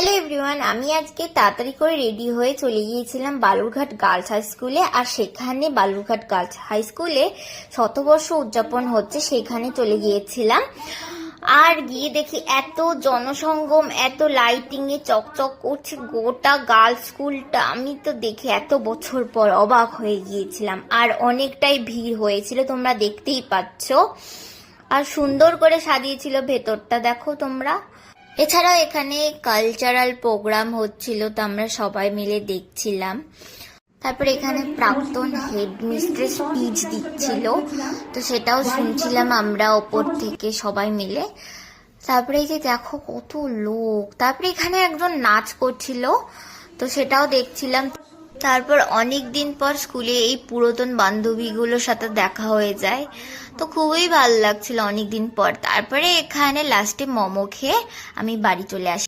Hello everyone, আমি আজকে তাড়াতাড়ি করে রেডি হয়ে চলে গিয়েছিলাম বালুরঘাট গার্লস হাই স্কুলে। আর সেখানে বালুরঘাট গার্লস হাই স্কুলে শতবর্ষ উদযাপন হচ্ছে, সেখানে চলে গিয়েছিলাম। আর গিয়ে দেখি এত জনসঙ্গম, এত লাইটিং এ চকচক করছে গোটা গার্লস স্কুলটা। আমি তো দেখে এত বছর পর অবাক হয়ে গিয়েছিলাম। আর অনেকটাই ভিড় হয়েছিল, তোমরা দেখতেই পাচ্ছ। আর সুন্দর করে সাজিয়েছিল ভেতরটা, দেখো তোমরা। এছাড়াও এখানে কালচারাল প্রোগ্রাম হচ্ছিল, তো আমরা সবাই মিলে দেখছিলাম। তারপর এখানে প্রাক্তন হেডমিস্ট্রেস স্পিচ দিচ্ছিল, তো সেটাও শুনছিলাম আমরা ওপর থেকে সবাই মিলে। তারপরে এই যে দেখো কত লোক। তারপরে এখানে একজন নাচ করছিল, তো সেটাও দেখছিলাম। তারপর অনেক দিন পর স্কুলে এই পুরাতন বান্ধবীগুলোর সাথে দেখা হয়ে যায়, তো খুবই ভালো লাগছিল অনেক দিন পর। তারপরে এখানে লাস্টে মোমো খেয়ে আমি বাড়ি চলে আসি।